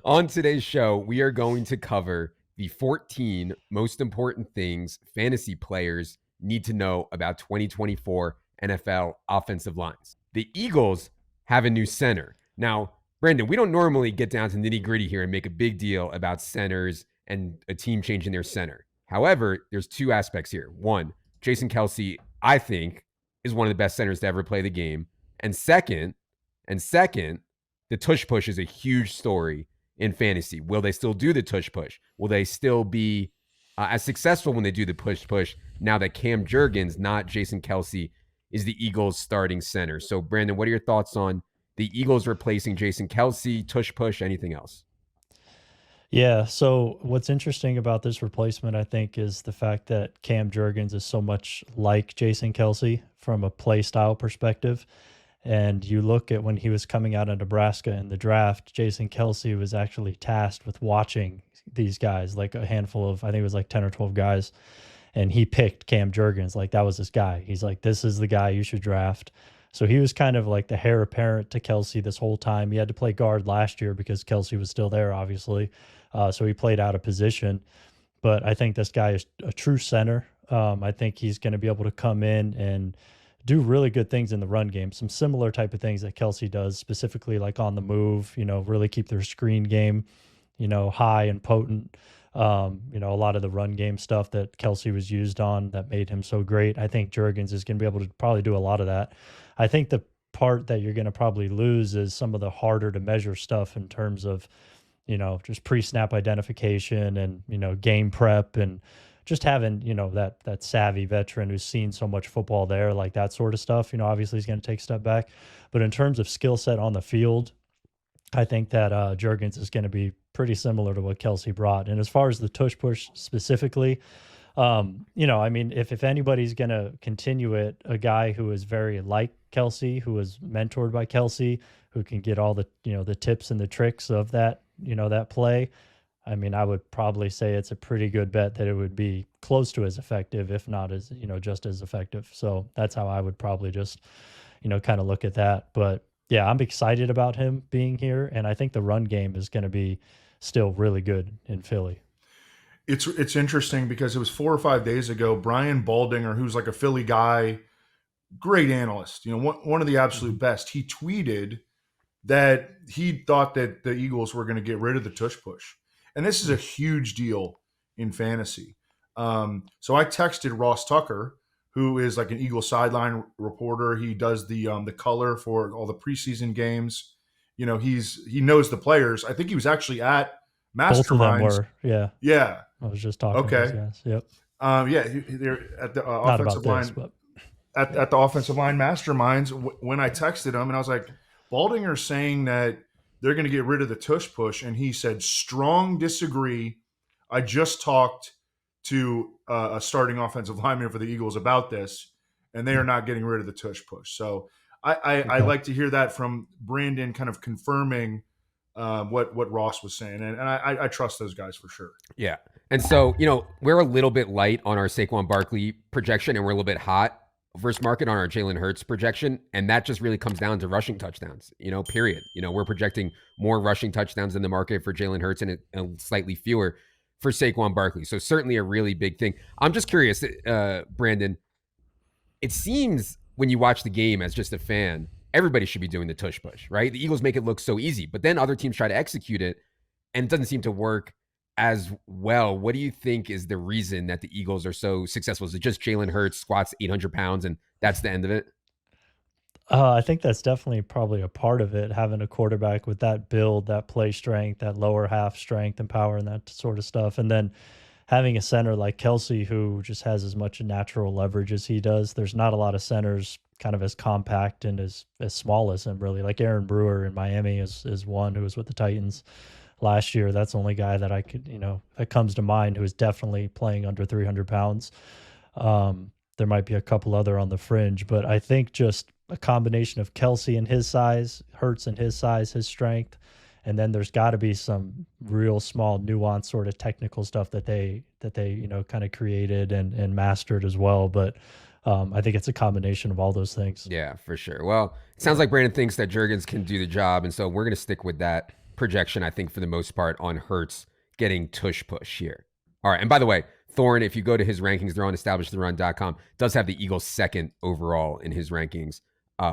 On today's show, we are going to cover the 14 most important things fantasy players need to know about 2024 NFL offensive lines. The Eagles have a new center. Now, Brandon, we don't normally get down to nitty gritty here and make a big deal about centers and a team changing their center. However, there's two aspects here. One, Jason Kelce, I think, is one of the best centers to ever play the game. And second, the tush push is a huge story in fantasy. Will they still do the tush push? Will they still be as successful when they do the push now that Cam Jurgens, not Jason Kelce, is the Eagles' starting center? So, Brandon, what are your thoughts on the Eagles replacing Jason Kelce, tush push, anything else? Yeah, so what's interesting about this replacement, I think, is the fact that Cam Jurgens is so much like Jason Kelce from a play style perspective. And you look at when he was coming out of Nebraska in the draft, Jason Kelce was actually tasked with watching these guys, like a handful of, I think it was like 10 or 12 guys. And he picked Cam Jurgens. Like, that was his guy. He's like, this is the guy you should draft. So he was kind of like the heir apparent to Kelce this whole time. He had to play guard last year because Kelce was still there, obviously. So he played out of position. But I think this guy is a true center. I think he's going to be able to come in and do really good things in the run game. Some similar type of things that Kelce does, specifically like on the move, really keep their screen game, high and potent. A lot of the run game stuff that Kelce was used on that made him so great. I think Jurgens is going to be able to probably do a lot of that. I think the part that you're going to probably lose is some of the harder to measure stuff in terms of, just pre-snap identification and, game prep and just having, that savvy veteran who's seen so much football there, like that sort of stuff, obviously he's going to take a step back. But in terms of skill set on the field, I think that Jurgens is going to be pretty similar to what Kelce brought. And as far as the tush push specifically, if anybody's going to continue it, a guy who is very like Kelce, who was mentored by Kelce, who can get all the, the tips and the tricks of that, that play. I mean, I would probably say it's a pretty good bet that it would be close to as effective, if not as, just as effective. So that's how I would probably just, kind of look at that. But yeah, I'm excited about him being here. And I think the run game is going to be still really good in Philly. It's interesting because it was 4 or 5 days ago, Brian Baldinger, who's like a Philly guy, great analyst, one of the absolute best. He tweeted that he thought that the Eagles were going to get rid of the tush push. And this is a huge deal in fantasy. So I texted Ross Tucker, who is like an Eagles sideline reporter. He does the color for all the preseason games. He knows the players. I think he was actually at Masterminds. Both of them were, yeah. Yeah. I was just talking to those guys. Yep. They're at the offensive line. But At the offensive line Masterminds, when I texted him, and I was like, Baldinger's saying that they're going to get rid of the tush push, and he said, strong disagree. I just talked to a starting offensive lineman for the Eagles about this, and they are not getting rid of the tush push. So I like to hear that from Brandon, kind of confirming what Ross was saying, and I trust those guys for sure. Yeah, and so we're a little bit light on our Saquon Barkley projection, and we're a little bit hot versus market on our Jalen Hurts projection, and that just really comes down to rushing touchdowns, period. We're projecting more rushing touchdowns in the market for Jalen Hurts and slightly fewer for Saquon Barkley. So certainly a really big thing. I'm just curious, Brandon, it seems when you watch the game as just a fan, everybody should be doing the tush push, right? The Eagles make it look so easy, but then other teams try to execute it and it doesn't seem to work as well. What do you think is the reason that the Eagles are so successful? Is it just Jalen Hurts squats 800 pounds and that's the end of it? I think that's definitely probably a part of it, having a quarterback with that build, that play strength, that lower half strength and power and that sort of stuff. And then having a center like Kelce, who just has as much natural leverage as he does. There's not a lot of centers kind of as compact and as small as him, really. Like Aaron Brewer in Miami is one who was with the Titans last year. That's the only guy that I could, that comes to mind who is definitely playing under 300 pounds. There might be a couple other on the fringe, but I think just a combination of Kelce and his size, Hurts and his size, his strength, and then there's got to be some real small nuance sort of technical stuff that they kind of created and mastered as well. But I think it's a combination of all those things. Yeah, for sure. Well, it sounds like Brandon thinks that Jurgens can do the job, and so we're going to stick with that projection, I think, for the most part, on Hurts getting tush push here. All right. And by the way, Thorn, if you go to his rankings, they're on establishthерun.com, does have the Eagles second overall in his rankings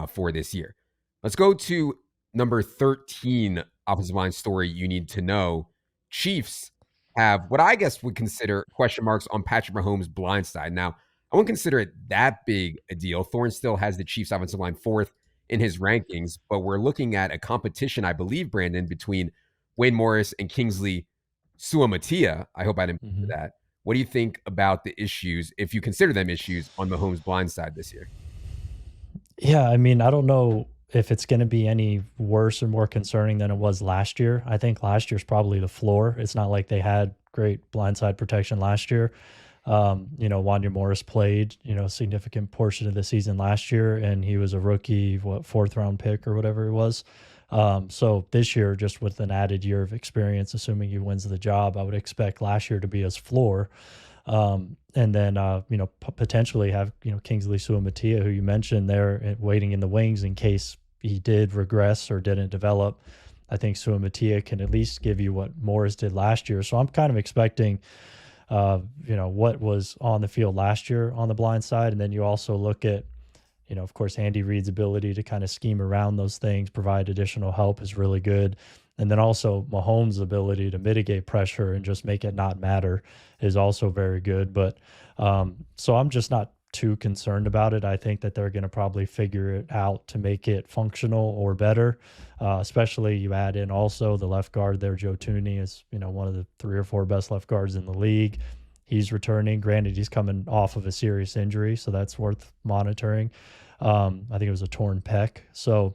for this year. Let's go to number 13 offensive line story you need to know. Chiefs have what I guess would consider question marks on Patrick Mahomes' blind side. Now, I wouldn't consider it that big a deal. Thorne still has the Chiefs offensive line fourth in his rankings, but we're looking at a competition, I believe, Brandon, between Wade Morris and Kingsley Suamatia. I hope I didn't miss that. What do you think about the issues, if you consider them issues, on Mahomes' blind side this year? Yeah, I mean, I don't know if it's going to be any worse or more concerning than it was last year. I think last year's probably the floor. It's not like they had great blindside protection last year. Wanya Morris played, a significant portion of the season last year, and he was a rookie, fourth round pick or whatever it was. So this year, just with an added year of experience, assuming he wins the job, I would expect last year to be his floor. And then, potentially have, Kingsley Suamatia, who you mentioned there, waiting in the wings in case he did regress or didn't develop. I think Suamatia can at least give you what Morris did last year. So I'm kind of expecting, what was on the field last year on the blind side. And then you also look at, of course, Andy Reid's ability to kind of scheme around those things, provide additional help is really good. And then also Mahomes' ability to mitigate pressure and just make it not matter is also very good. But so I'm just not too concerned about it. I think that they're going to probably figure it out to make it functional or better. Especially you add in also the left guard there. Joe Tooney is, one of the 3 or 4 best left guards in the league. He's returning. Granted, he's coming off of a serious injury, so that's worth monitoring. I think it was a torn pec. So,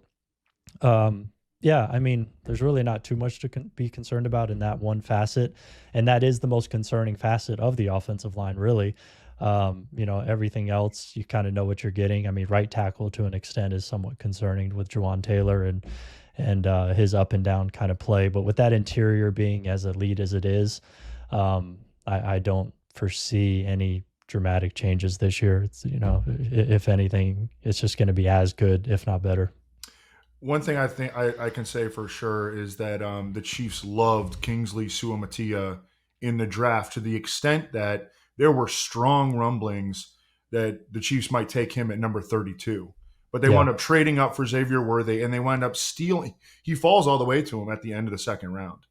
yeah, I mean, there's really not too much to be concerned about in that one facet. And that is the most concerning facet of the offensive line, really. Everything else, you kind of know what you're getting. I mean, right tackle to an extent is somewhat concerning with Juwan Taylor and his up and down kind of play. But with that interior being as elite as it is, I don't foresee any dramatic changes this year. It's, if anything, it's just going to be as good, if not better. One thing I think I can say for sure is that the Chiefs loved Kingsley Suamatia in the draft to the extent that there were strong rumblings that the Chiefs might take him at number 32. But they wound up trading up for Xavier Worthy, and they wound up stealing. He falls all the way to him at the end of the second round.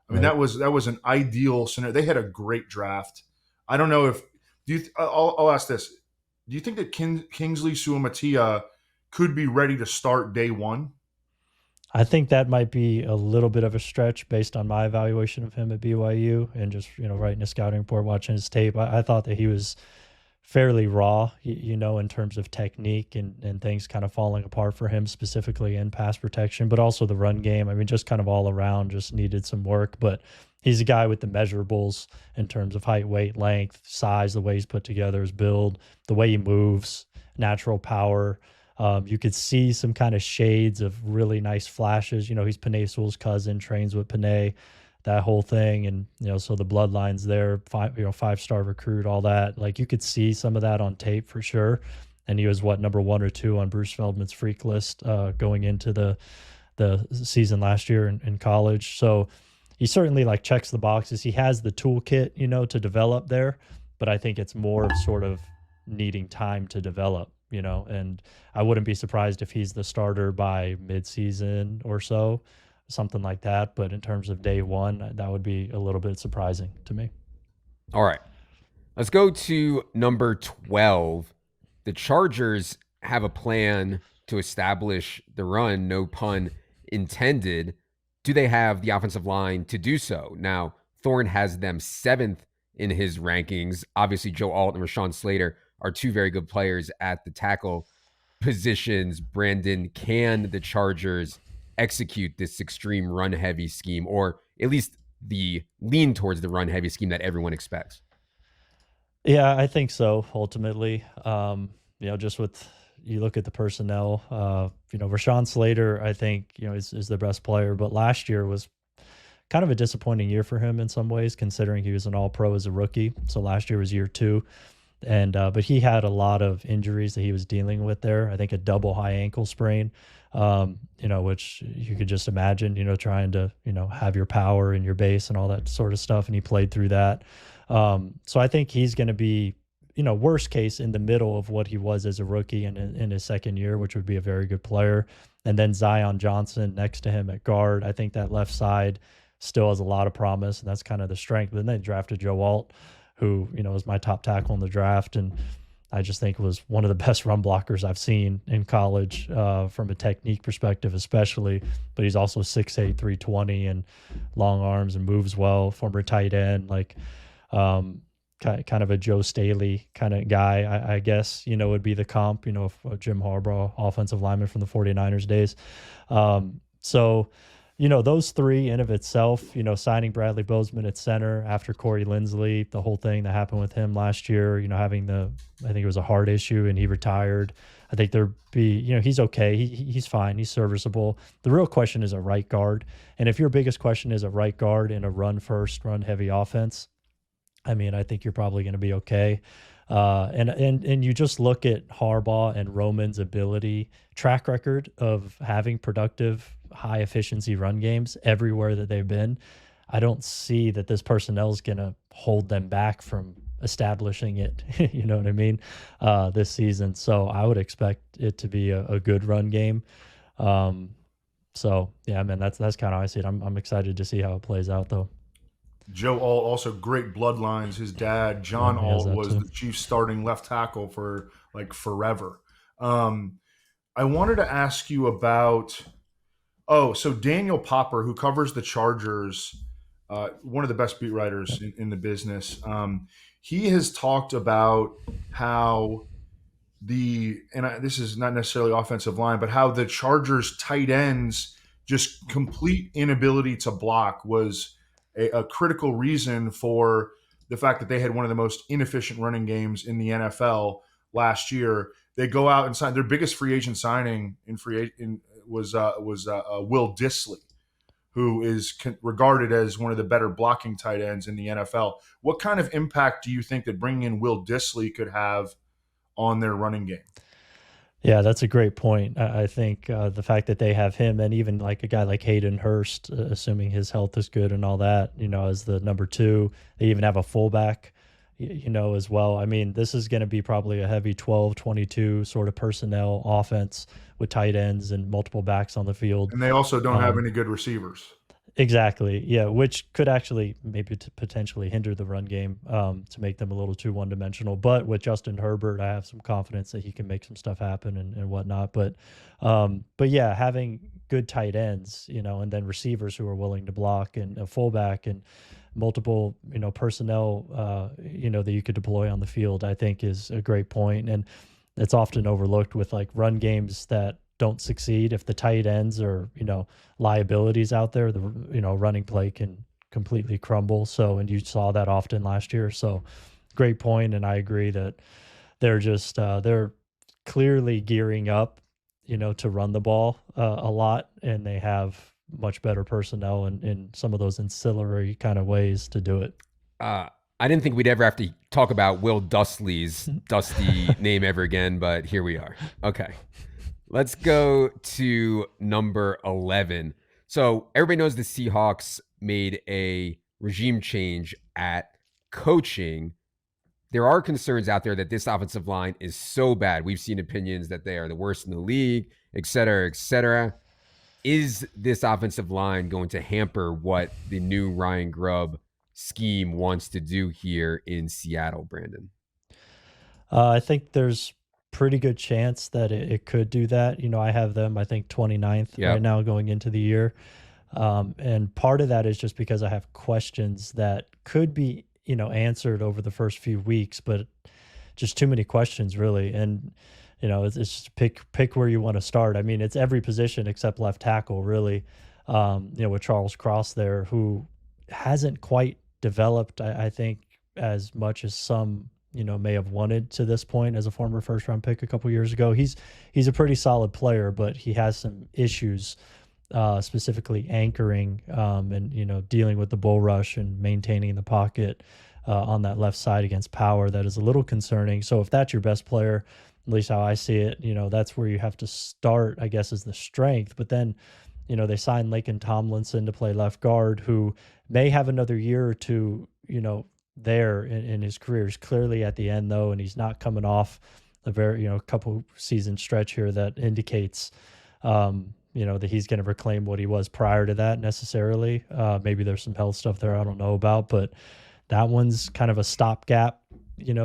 I mean, that was an ideal scenario. They had a great draft. I don't know if I'll ask this: do you think that Kingsley Suamatia could be ready to start day one? I think that might be a little bit of a stretch based on my evaluation of him at BYU and just, writing a scouting report, watching his tape. I thought that he was fairly raw, in terms of technique and things kind of falling apart for him, specifically in pass protection, but also the run game. I mean, just kind of all around just needed some work. But he's a guy with the measurables in terms of height, weight, length, size, the way he's put together, his build, the way he moves, natural power. You could see some kind of shades of really nice flashes. He's Penei Sewell's cousin, trains with Penei, that whole thing. And, so the bloodline's there, 5-star recruit, all that. Like, you could see some of that on tape for sure. And he was number 1 or 2 on Bruce Feldman's freak list going into the season last year in college. So he certainly checks the boxes. He has the toolkit, to develop there, but I think it's more of sort of needing time to develop. And I wouldn't be surprised if he's the starter by midseason or so, something like that. But in terms of day one, that would be a little bit surprising to me. All right. Let's go to number 12. The Chargers have a plan to establish the run, no pun intended. Do they have the offensive line to do so? Now, Thorne has them 7th in his rankings. Obviously, Joe Alt and Rashawn Slater are 2 very good players at the tackle positions. Brandon, can the Chargers execute this extreme run-heavy scheme, or at least the lean towards the run-heavy scheme that everyone expects? Yeah, I think so, ultimately. Just with you look at the personnel, Rashawn Slater, I think, is the best player, but last year was kind of a disappointing year for him in some ways, considering he was an all-pro as a rookie. So last year was year 2. And but he had a lot of injuries that he was dealing with there. I think a double high ankle sprain, which you could just imagine, trying to, have your power and your base and all that sort of stuff. And he played through that. So I think he's going to be, worst case in the middle of what he was as a rookie in his second year, which would be a very good player. And then Zion Johnson next to him at guard. I think that left side still has a lot of promise, and that's kind of the strength. But then they drafted Joe Alt, who, was my top tackle in the draft. And I just think was one of the best run blockers I've seen in college from a technique perspective, especially. But he's also 6'8", 320 and long arms and moves well, former tight end, kind of a Joe Staley kind of guy, I guess, would be the comp, of Jim Harbaugh, offensive lineman from the 49ers days. So, those three in of itself, signing Bradley Bozeman at center after Corey Linsley, the whole thing that happened with him last year, having I think it was a heart issue and he retired. I think there'd be, he's okay. He's fine. He's serviceable. The real question is a right guard. And if your biggest question is a right guard in a run first, run heavy offense, I mean, I think you're probably going to be okay. And you just look at Harbaugh and Roman's track record of having productive, high efficiency run games everywhere that they've been. I don't see that this personnel is going to hold them back from establishing it, you know what I mean, this season. So I would expect it to be a good run game. So yeah, man, that's kind of how I see it. I'm excited to see how it plays out though. Joe Alt, also great bloodlines. His dad, John Alt, was the Chiefs starting left tackle for like forever. I wanted to ask you about, so Daniel Popper, who covers the Chargers, one of the best beat writers in the business. He has talked about how this is not necessarily offensive line, but how the Chargers tight ends just complete inability to block was a critical reason for the fact that they had one of the most inefficient running games in the NFL last year. They go out and sign their biggest free agent signing was Will Dissly, who is regarded as one of the better blocking tight ends in the NFL. What kind of impact do you think that bringing in Will Dissly could have on their running game? Yeah, that's a great point. I think the fact that they have him and even like a guy like Hayden Hurst, assuming his health is good and all that, as the number 2, they even have a fullback, as well. I mean, this is going to be probably a heavy 12-22 sort of personnel offense with tight ends and multiple backs on the field. And they also don't have any good receivers. Exactly. Yeah, which could actually maybe potentially hinder the run game to make them a little too one-dimensional. But with Justin Herbert, I have some confidence that he can make some stuff happen and whatnot. But yeah, having good tight ends, and then receivers who are willing to block and a fullback and multiple, personnel, that you could deploy on the field, I think is a great point. And it's often overlooked with like run games that don't succeed. If the tight ends are, liabilities out there, the, running play can completely crumble. So, and you saw that often last year. So great point. And I agree that they're just, they're clearly gearing up, to run the ball a lot. And they have much better personnel in some of those ancillary kind of ways to do it. I didn't think we'd ever have to talk about Will Dustley's dusty name ever again, but here we are. Okay. Let's go to number 11. So everybody knows the Seahawks made a regime change at coaching. There are concerns out there that this offensive line is so bad. We've seen opinions that they are the worst in the league, et cetera, et cetera. Is this offensive line going to hamper what the new Ryan Grubb scheme wants to do here in Seattle, Brandon? I think there's pretty good chance that it could do that. I have them, I think 29th right now going into the year. And part of that is just because I have questions that could be, answered over the first few weeks, but just too many questions really. And, it's just pick where you want to start. I mean, it's every position except left tackle really, with Charles Cross there, who hasn't quite developed, I think, as much as some may have wanted to this point as a former first-round pick a couple years ago. He's a pretty solid player, but he has some issues, specifically anchoring and dealing with the bull rush and maintaining the pocket. on that left side against power that is a little concerning. So if that's your best player, at least how I see it, that's where you have to start, I guess, is the strength. But then, they signed Laken Tomlinson to play left guard, who may have another year or two, there in his career. He's clearly at the end, though, and he's not coming off a very, couple season stretch here that indicates, that he's going to reclaim what he was prior to that necessarily. Maybe there's some health stuff there I don't know about, but that one's kind of a stopgap,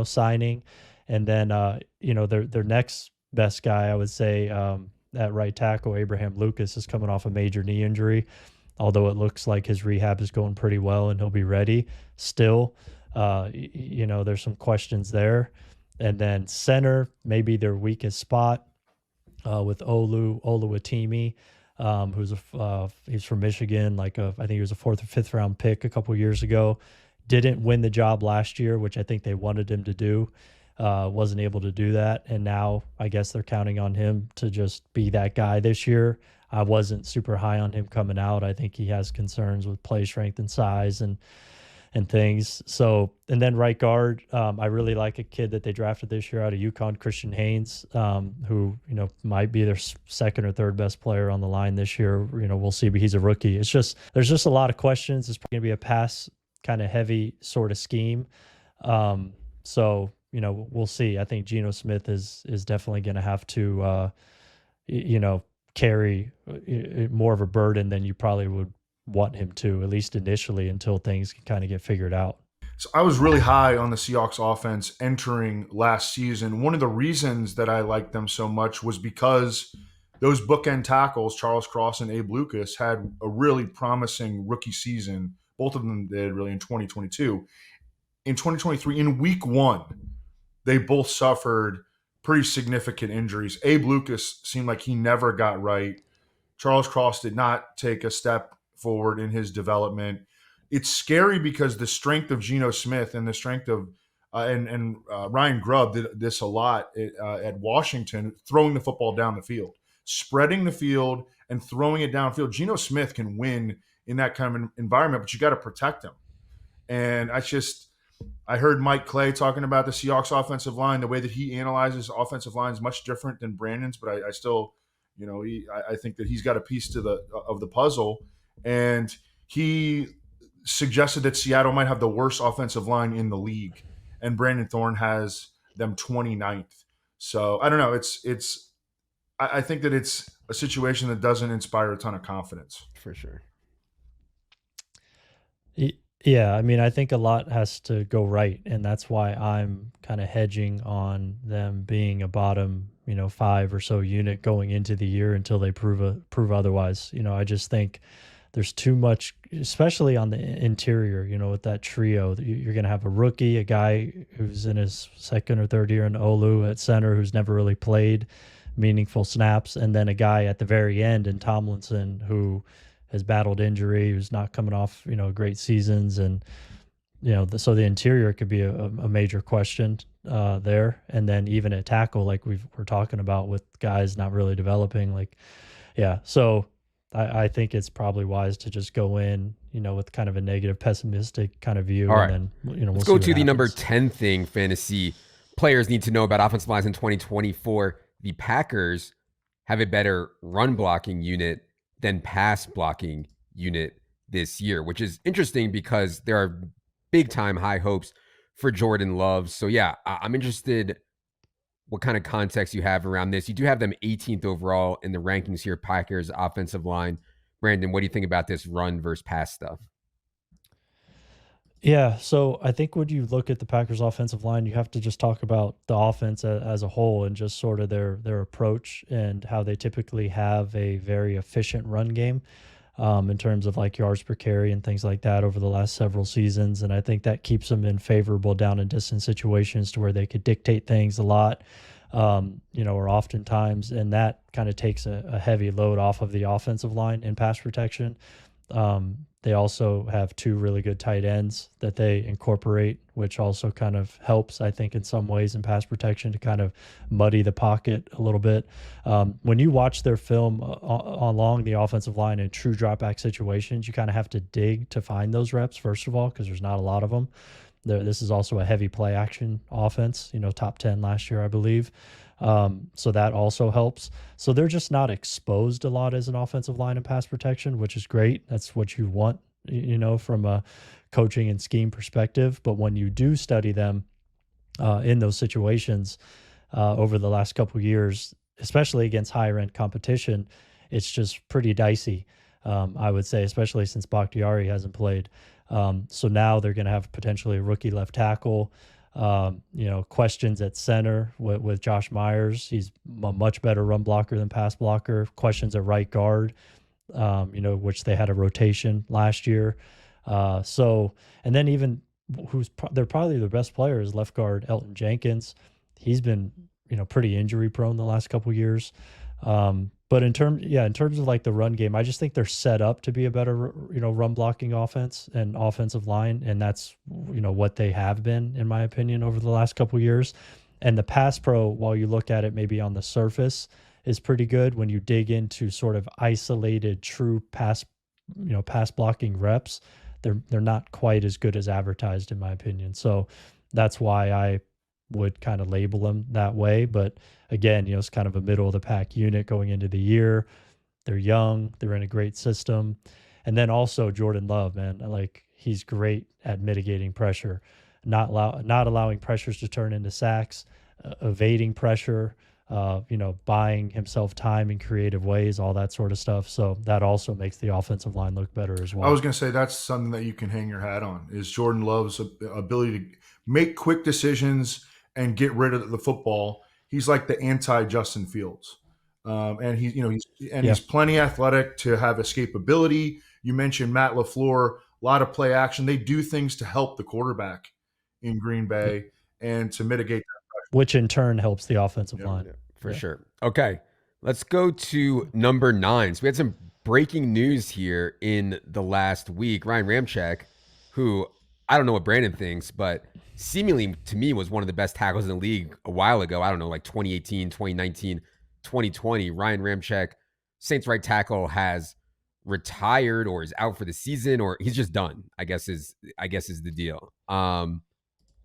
signing. And then, their next best guy, I would say, at right tackle, Abraham Lucas, is coming off a major knee injury, although it looks like his rehab is going pretty well and he'll be ready still. There's some questions there. And then center, maybe their weakest spot with Oluwatimi, he's from Michigan, I think he was a 4th or 5th round pick a couple years ago. Didn't win the job last year, which I think they wanted him to do. Wasn't able to do that. And now I guess they're counting on him to just be that guy this year. I wasn't super high on him coming out. I think he has concerns with play strength and size and things. So, and then right guard, I really like a kid that they drafted this year out of UConn, Christian Haynes, who, might be their second or third best player on the line this year. We'll see, but he's a rookie. There's just a lot of questions. It's probably going to be a pass kind of heavy sort of scheme. So, we'll see. I think Geno Smith is definitely going to have to, carry more of a burden than you probably would want him to, at least initially, until things can kind of get figured out. So I was really high on the Seahawks offense entering last season. One of the reasons that I liked them so much was because those bookend tackles, Charles Cross and Abe Lucas, had a really promising rookie season. Both of them did really in 2022. In 2023, in week 1, they both suffered pretty significant injuries. Abe Lucas seemed like he never got right. Charles Cross did not take a step forward in his development. It's scary because the strength of Geno Smith and the strength of Ryan Grubb did this a lot at Washington, throwing the football down the field, spreading the field and throwing it downfield. Geno Smith can win in that kind of environment, but you got to protect him. And I heard Mike Clay talking about the Seahawks offensive line. The way that he analyzes offensive line is much different than Brandon's, but I still, I think that he's got a piece of the puzzle. And he suggested that Seattle might have the worst offensive line in the league, and Brandon Thorn has them 29th. So I don't know. I think that it's a situation that doesn't inspire a ton of confidence. For sure. Yeah, I mean, I think a lot has to go right, and that's why I'm kind of hedging on them being a bottom, 5 or so unit going into the year until they prove otherwise. I just think there's too much, especially on the interior, with that trio. You're going to have a rookie, a guy who's in his second or third year in Olu at center who's never really played meaningful snaps, and then a guy at the very end in Tomlinson who has battled injury, who's not coming off, great seasons. And, so the interior could be a major question there. And then even at tackle, like we're talking about with guys not really developing, so I think it's probably wise to just go in, with kind of a negative, pessimistic kind of view. All right. And then, let's go to the number 10 thing fantasy players need to know about offensive lines in 2024. The Packers have a better run blocking unit than pass blocking unit this year, which is interesting because there are big time high hopes for Jordan Love. So yeah, I'm interested what kind of context you have around this. You do have them 18th overall in the rankings here, Packers offensive line. Brandon, what do you think about this run versus pass stuff? Yeah, so I think when you look at the Packers offensive line, you have to just talk about the offense as a whole and just sort of their approach and how they typically have a very efficient run game in terms of like yards per carry and things like that over the last several seasons. And I think that keeps them in favorable down and distance situations to where they could dictate things a lot, or oftentimes, and that kind of takes a heavy load off of the offensive line in pass protection. They also have 2 really good tight ends that they incorporate, which also kind of helps, I think, in some ways in pass protection to kind of muddy the pocket a little bit. When you watch their film along the offensive line in true drop back situations, you kind of have to dig to find those reps, first of all, because there's not a lot of them. This is also a heavy play action offense, top 10 last year, I believe. So that also helps. So they're just not exposed a lot as an offensive line and pass protection, which is great. That's what you want, from a coaching and scheme perspective. But when you do study them in those situations over the last couple of years, especially against higher end competition, it's just pretty dicey. I would say, especially since Bakhtiari hasn't played. So now they're going to have potentially a rookie left tackle. Questions at center with Josh Myers. He's a much better run blocker than pass blocker. Questions at right guard, which they had a rotation last year. And then even they're probably the best player is left guard Elton Jenkins. He's been, pretty injury prone the last couple of years. But in terms of like the run game, I just think they're set up to be a better, run blocking offense and offensive line. And that's, what they have been, in my opinion, over the last couple of years. And the pass pro, while you look at it maybe on the surface, is pretty good. When you dig into sort of isolated, true pass blocking reps, they're not quite as good as advertised, in my opinion. So that's why I would kind of label them that way. But again, it's kind of a middle of the pack unit going into the year. They're young, they're in a great system. And then also Jordan Love, man, like he's great at mitigating pressure, not allowing pressures to turn into sacks, evading pressure, buying himself time in creative ways, all that sort of stuff. So that also makes the offensive line look better as well. I was going to say that's something that you can hang your hat on is Jordan Love's ability to make quick decisions and get rid of the football. He's like the anti-Justin Fields. And he's plenty athletic to have escapability. You mentioned Matt LaFleur, a lot of play action. They do things to help the quarterback in Green Bay and to mitigate that. Which in turn helps the offensive line. Yeah, for sure. Okay, let's go to number 9. So we had some breaking news here in the last week. Ryan Ramczyk, who I don't know what Brandon thinks, but seemingly to me was one of the best tackles in the league a while ago. I don't know, like 2018, 2019, 2020. Ryan Ramczyk, Saints right tackle, has retired or is out for the season, or he's just done, I guess is the deal.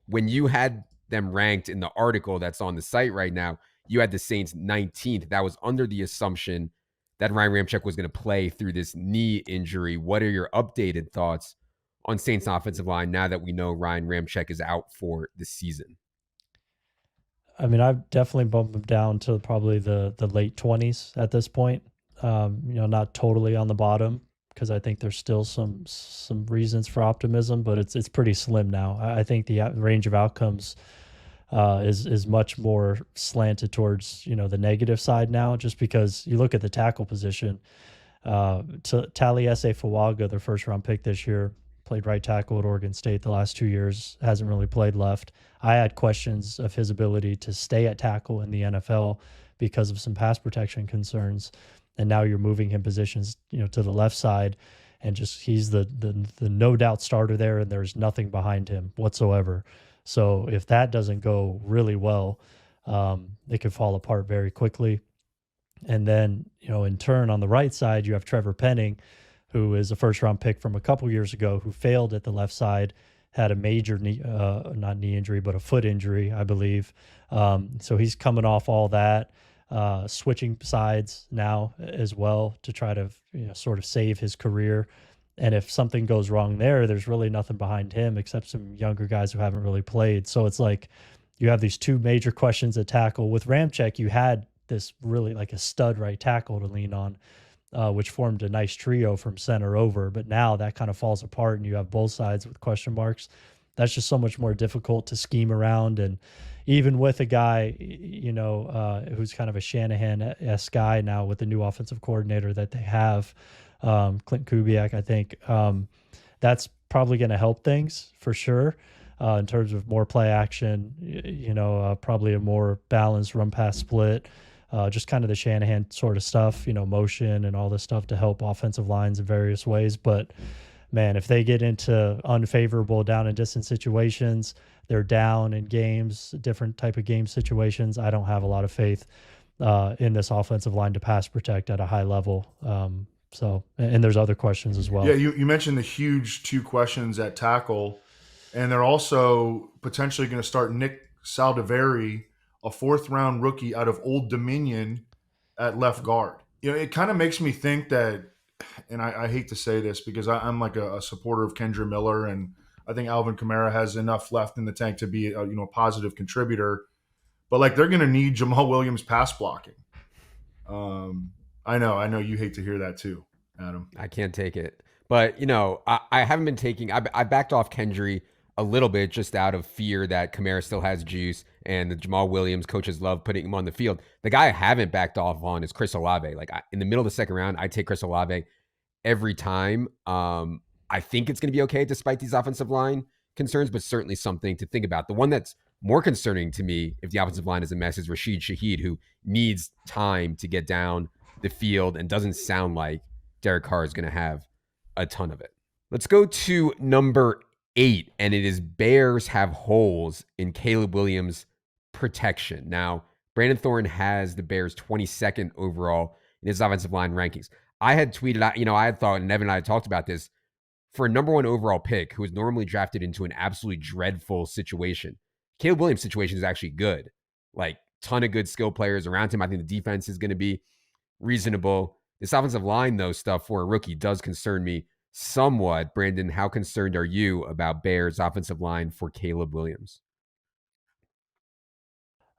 When you had them ranked in the article that's on the site right now, you had the Saints 19th. That was under the assumption that Ryan Ramczyk was going to play through this knee injury. What are your updated thoughts on Saints offensive line now that we know Ryan Ramczyk is out for the season? I mean, I've definitely bumped him down to probably the late 20s at this point. Not totally on the bottom, because I think there's still some reasons for optimism, but it's pretty slim now. I think the range of outcomes is much more slanted towards the negative side now, just because you look at the tackle position. Taliesin Fuaga, their first round pick this year, played right tackle at Oregon State the last 2 years, hasn't really played left. I had questions of his ability to stay at tackle in the NFL because of some pass protection concerns. And now you're moving him positions, to the left side, and just he's the no doubt starter there, and there's nothing behind him whatsoever. So if that doesn't go really well, it could fall apart very quickly. And then, in turn, on the right side, you have Trevor Penning, who is a first-round pick from a couple years ago, who failed at the left side, had a major not knee injury, but a foot injury, I believe. So he's coming off all that, switching sides now as well to try to sort of save his career. And if something goes wrong there, there's really nothing behind him except some younger guys who haven't really played. So it's like you have these two major questions at tackle. With Ramczyk, you had this really like a stud right tackle to lean on, which formed a nice trio from center over. But now that kind of falls apart and you have both sides with question marks. That's just so much more difficult to scheme around. And even with a guy, who's kind of a Shanahan-esque guy now with the new offensive coordinator that they have, Clint Kubiak, I think, that's probably going to help things for sure in terms of more play action, probably a more balanced run pass split, just kind of the Shanahan sort of stuff, motion and all this stuff to help offensive lines in various ways. But man, if they get into unfavorable down and distance situations, they're down in games, different type of game situations, I don't have a lot of faith in this offensive line to pass protect at a high level. So, and there's other questions as well. Yeah, you mentioned the huge two questions at tackle, And they're also potentially going to start Nick Saldiveri, a fourth round rookie out of Old Dominion, at left guard. It kind of makes me think that, and I hate to say this because I'm like a supporter of Kendra Miller, and I think Alvin Kamara has enough left in the tank to be a positive contributor. But like they're going to need Jamal Williams pass blocking. I know you hate to hear that too, Adam. I can't take it. But, I haven't been taking, I backed off Kendry a little bit just out of fear that Kamara still has juice and the Jamal Williams coaches love putting him on the field. The guy I haven't backed off on is Chris Olave. Like in the middle of the second round, I take Chris Olave every time. I think it's going to be okay despite these offensive line concerns, but certainly something to think about. The one that's more concerning to me, if the offensive line is a mess, is Rashid Shaheed, who needs time to get down the field and doesn't sound like Derek Carr is going to have a ton of it. Let's go to number 8, and it is Bears have holes in Caleb Williams' protection. Now, Brandon Thorn has the Bears 22nd overall in his offensive line rankings. I had tweeted out, I had thought, and Evan and I had talked about this, for a number 1 overall pick who is normally drafted into an absolutely dreadful situation, Caleb Williams' situation is actually good. Like, ton of good skill players around him. I think the defense is going to be reasonable. This offensive line, though, stuff for a rookie does concern me somewhat. Brandon, how concerned are you about Bears' offensive line for Caleb Williams?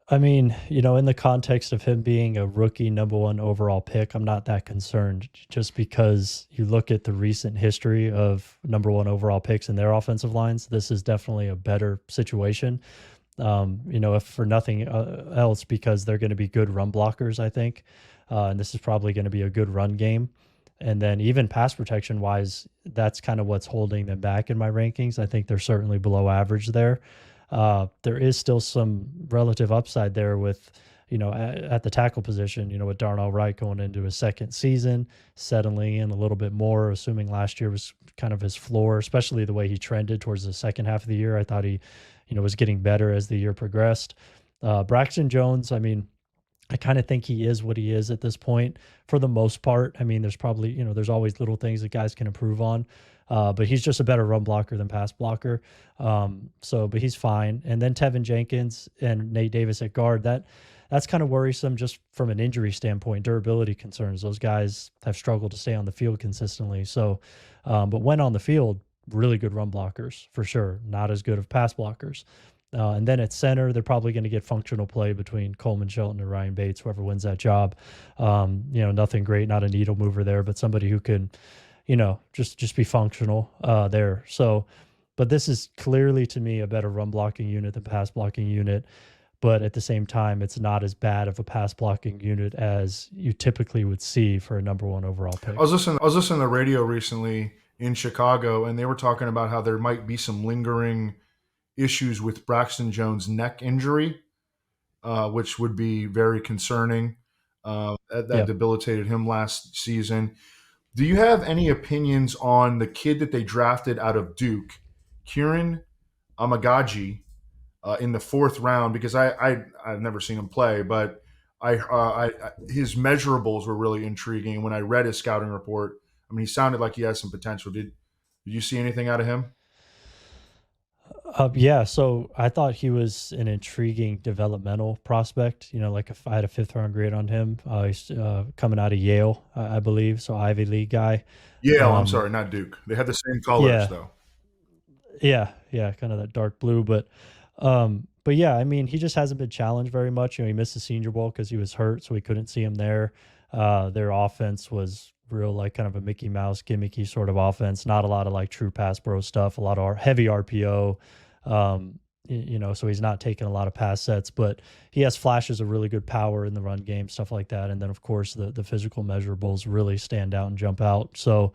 I mean, in the context of him being a rookie number 1 overall pick, I'm not that concerned just because you look at the recent history of number 1 overall picks and their offensive lines. This is definitely a better situation. If for nothing else, because they're going to be good run blockers, I think. And this is probably going to be a good run game. And then even pass protection wise, that's kind of what's holding them back in my rankings. I think they're certainly below average there. There is still some relative upside there with, at the tackle position, with Darnell Wright going into his second season, settling in a little bit more, assuming last year was kind of his floor, especially the way he trended towards the second half of the year. I thought he, was getting better as the year progressed. Braxton Jones, I mean, I kind of think he is what he is at this point for the most part. I mean, there's probably, there's always little things that guys can improve on. But he's just a better run blocker than pass blocker. But he's fine. And then Tevin Jenkins and Nate Davis at guard, that's kind of worrisome just from an injury standpoint, durability concerns. Those guys have struggled to stay on the field consistently. So, but when on the field, really good run blockers for sure. Not as good of pass blockers. And then at center, they're probably going to get functional play between Coleman Shelton and Ryan Bates, whoever wins that job. Nothing great, not a needle mover there, but somebody who can, just be functional there. So, but this is clearly to me a better run blocking unit than pass blocking unit. But at the same time, it's not as bad of a pass blocking unit as you typically would see for a number 1 overall pick. I was listening to the radio recently in Chicago, and they were talking about how there might be some lingering issues with Braxton Jones' neck injury, which would be very concerning. That debilitated him last season. Do you have any opinions on the kid that they drafted out of Duke, Kieran Amagaji, in the 4th round? Because I've never seen him play, but his measurables were really intriguing. When I read his scouting report, I mean, he sounded like he had some potential. Did you see anything out of him? So I thought he was an intriguing developmental prospect. Like if I had a 5th round grade on him, he's coming out of Yale, I believe. So Ivy League guy. Yale, I'm sorry, not Duke. They had the same colors though. Yeah, kind of that dark blue. But yeah, I mean, he just hasn't been challenged very much. He missed the Senior Bowl because he was hurt, so we couldn't see him there. Their offense was real like kind of a Mickey Mouse gimmicky sort of offense, not a lot of like true pass bro stuff, a lot of heavy RPO. So he's not taking a lot of pass sets, but he has flashes of really good power in the run game, stuff like that. And then of course the physical measurables really stand out and jump out. So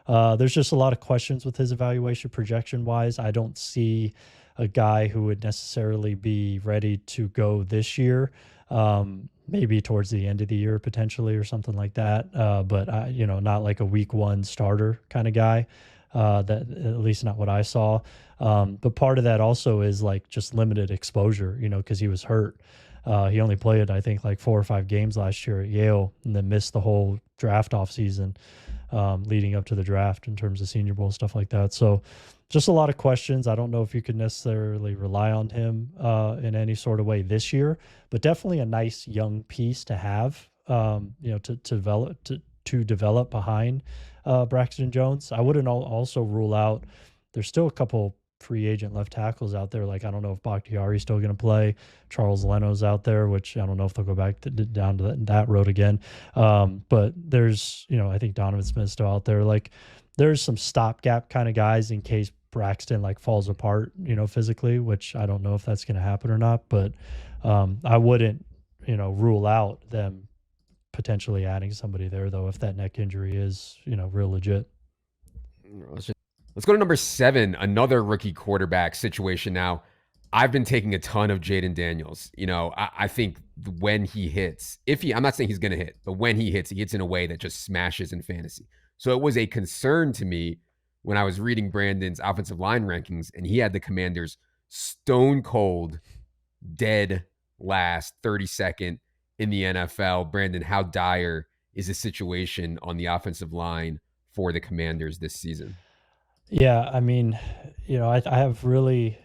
there's just a lot of questions with his evaluation projection wise. I don't see a guy who would necessarily be ready to go this year. Maybe towards the end of the year potentially or something like that. But not like a week 1 starter kind of guy. That at least not what I saw. But part of that also is like just limited exposure, because he was hurt. He only played, I think, like 4 or 5 games last year at Yale and then missed the whole draft off season. leading up to the draft in terms of Senior Bowl, stuff like that. So just a lot of questions. I don't know if you could necessarily rely on him in any sort of way this year, but definitely a nice young piece to have, to develop behind Braxton Jones. I wouldn't also rule out there's still a couple free agent left tackles out there. Like, I don't know if Bakhtiari's still going to play. Charles Leno's out there, which I don't know if they'll go back down to that road again. But there's, I think Donovan Smith's still out there. Like, there's some stopgap kind of guys in case Braxton like falls apart, physically, which I don't know if that's going to happen or not. But I wouldn't, rule out them potentially adding somebody there, though, if that neck injury is, real legit. Let's go to number 7, another rookie quarterback situation now. I've been taking a ton of Jaden Daniels. I think when he hits, I'm not saying he's going to hit, but when he hits in a way that just smashes in fantasy. So it was a concern to me when I was reading Brandon's offensive line rankings, and he had the Commanders stone cold, dead last, 32nd in the NFL. Brandon, how dire is the situation on the offensive line for the Commanders this season? Yeah, I mean, I have really,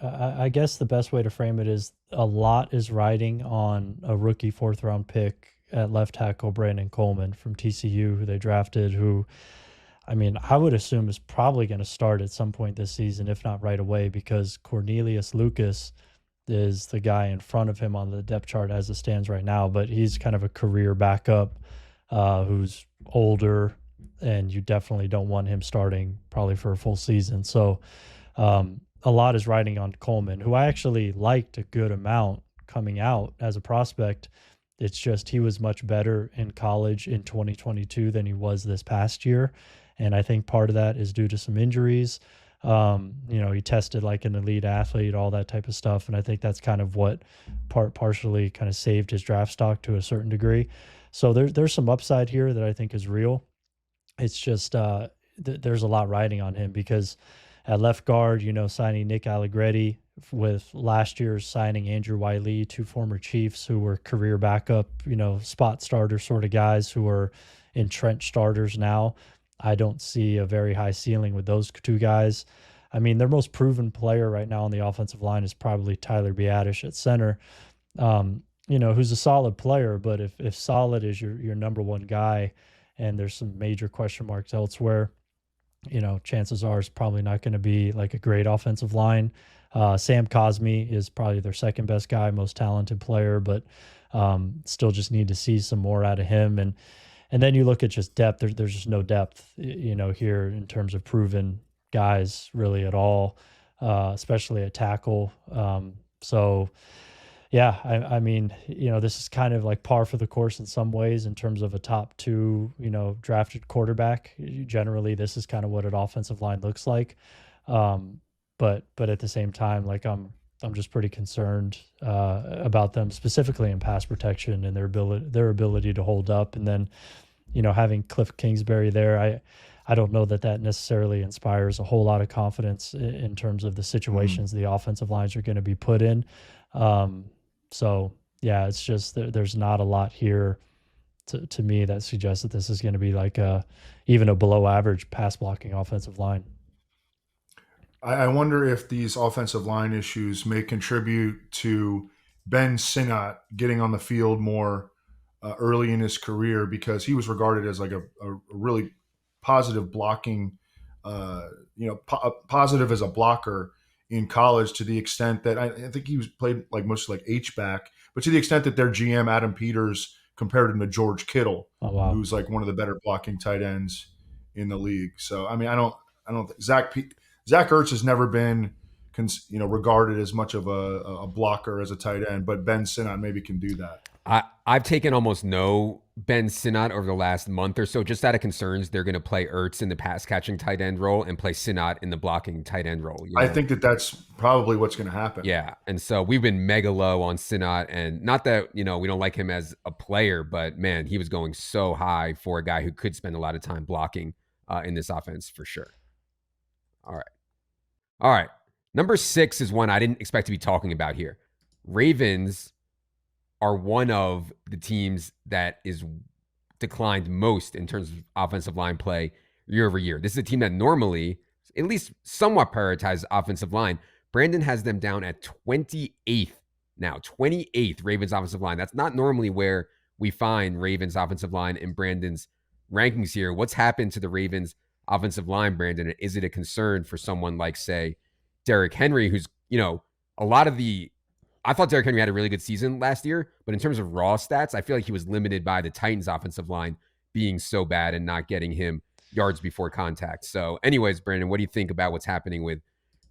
I guess the best way to frame it is a lot is riding on a rookie 4th-round pick at left tackle, Brandon Coleman from TCU, who they drafted, who, I mean, I would assume is probably going to start at some point this season, if not right away, because Cornelius Lucas is the guy in front of him on the depth chart as it stands right now, but he's kind of a career backup who's older, and you definitely don't want him starting probably for a full season. So a lot is riding on Coleman, who I actually liked a good amount coming out as a prospect. It's just he was much better in college in 2022 than he was this past year. And I think part of that is due to some injuries. He tested like an elite athlete, all that type of stuff. And I think that's kind of what partially kind of saved his draft stock to a certain degree. So there's some upside here that I think is real. It's just there's a lot riding on him because at left guard, signing Nick Allegretti with last year's signing Andrew Wiley, 2 former Chiefs who were career backup, spot starter sort of guys who are entrenched starters now. I don't see a very high ceiling with those 2 guys. I mean, their most proven player right now on the offensive line is probably Tyler Biadasz at center, who's a solid player. But if solid is your number one guy, and there's some major question marks elsewhere, chances are it's probably not going to be like a great offensive line. Sam Cosmi is probably their second best guy, most talented player, but still just need to see some more out of him. And then you look at just depth. There's just no depth, here in terms of proven guys really at all, especially at tackle. So yeah, I mean, this is kind of like par for the course in some ways in terms of a top 2, drafted quarterback. Generally, this is kind of what an offensive line looks like. But at the same time, like I'm just pretty concerned about them specifically in pass protection and their ability to hold up. And then, having Cliff Kingsbury there, I don't know that necessarily inspires a whole lot of confidence in terms of the situations the offensive lines are going to be put in. So yeah, it's just there's not a lot here to me that suggests that this is going to be like even a below average pass blocking offensive line. I wonder if these offensive line issues may contribute to Ben Sinnott getting on the field more early in his career, because he was regarded as like a really positive blocking, positive as a blocker in college, to the extent that I think he was played like mostly like H-back, but to the extent that their GM, Adam Peters, compared him to George Kittle, who's like one of the better blocking tight ends in the league. So, I mean, I don't think Zach Ertz has never been, regarded as much of a blocker as a tight end, but Ben Sinnott maybe can do that. I've taken almost no Ben Sinnott over the last month or so, just out of concerns. They're going to play Ertz in the pass catching tight end role and play Sinnott in the blocking tight end role. I think that's probably what's going to happen. Yeah. And so we've been mega low on Sinnott, and not that, we don't like him as a player, but man, he was going so high for a guy who could spend a lot of time blocking in this offense for sure. All right. Number 6 is one I didn't expect to be talking about here. Ravens are one of the teams that is declined most in terms of offensive line play year over year. This is a team that normally, at least somewhat prioritizes offensive line. Brandon has them down at 28th now, 28th Ravens offensive line. That's not normally where we find Ravens offensive line in Brandon's rankings here. What's happened to the Ravens offensive line, Brandon? Is it a concern for someone like, say, Derrick Henry, who's, I thought Derrick Henry had a really good season last year, but in terms of raw stats, I feel like he was limited by the Titans offensive line being so bad and not getting him yards before contact. So anyways, Brandon, what do you think about what's happening with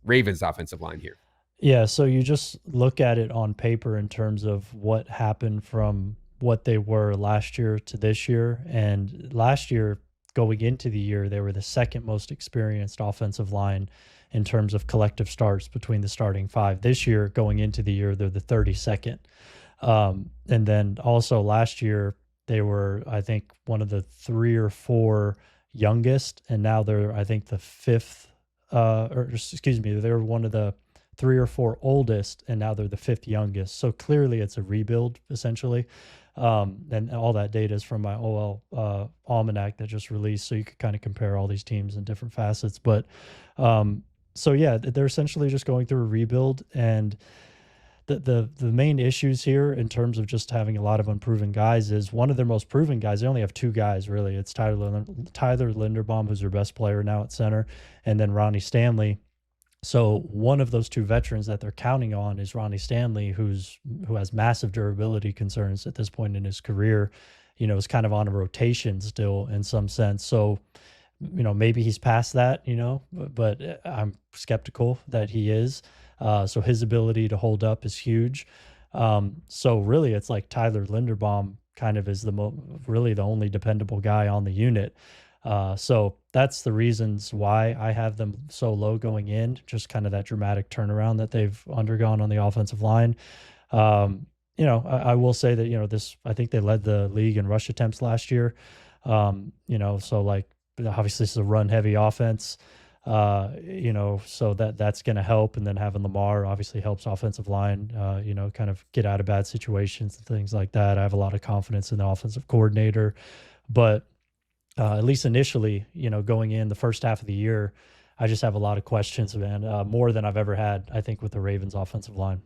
Ravens offensive line here? Yeah, so you just look at it on paper in terms of what happened from what they were last year to this year. And last year, going into the year, they were the second most experienced offensive line in terms of collective starts between the starting five. This year, going into the year, they're the 32nd. And then also last year, they were, I think, one of the 3 or 4 youngest, and now they're, I think, the 5th, they were one of the 3 or 4 oldest, and now they're the 5th youngest. So clearly it's a rebuild, essentially. And all that data is from my OL Almanac that just released, so you could kind of compare all these teams in different facets. But so yeah, they're essentially just going through a rebuild, and the main issues here in terms of just having a lot of unproven guys is one of their most proven guys. They only have 2 guys really. It's Tyler Linderbaum, who's their best player now at center, and then Ronnie Stanley. So one of those 2 veterans that they're counting on is Ronnie Stanley, who has massive durability concerns at this point in his career. Is kind of on a rotation still in some sense. So, maybe he's past that, but I'm skeptical that he is. So his ability to hold up is huge. So really it's like Tyler Linderbaum kind of is really the only dependable guy on the unit. So that's the reasons why I have them so low going in, just kind of that dramatic turnaround that they've undergone on the offensive line. I will say that, I think they led the league in rush attempts last year. So like, obviously this is a run heavy offense, so that's going to help. And then having Lamar obviously helps offensive line, kind of get out of bad situations and things like that. I have a lot of confidence in the offensive coordinator, but at least initially, going in the first half of the year, I just have a lot of questions, man, more than I've ever had, I think, with the Ravens offensive line.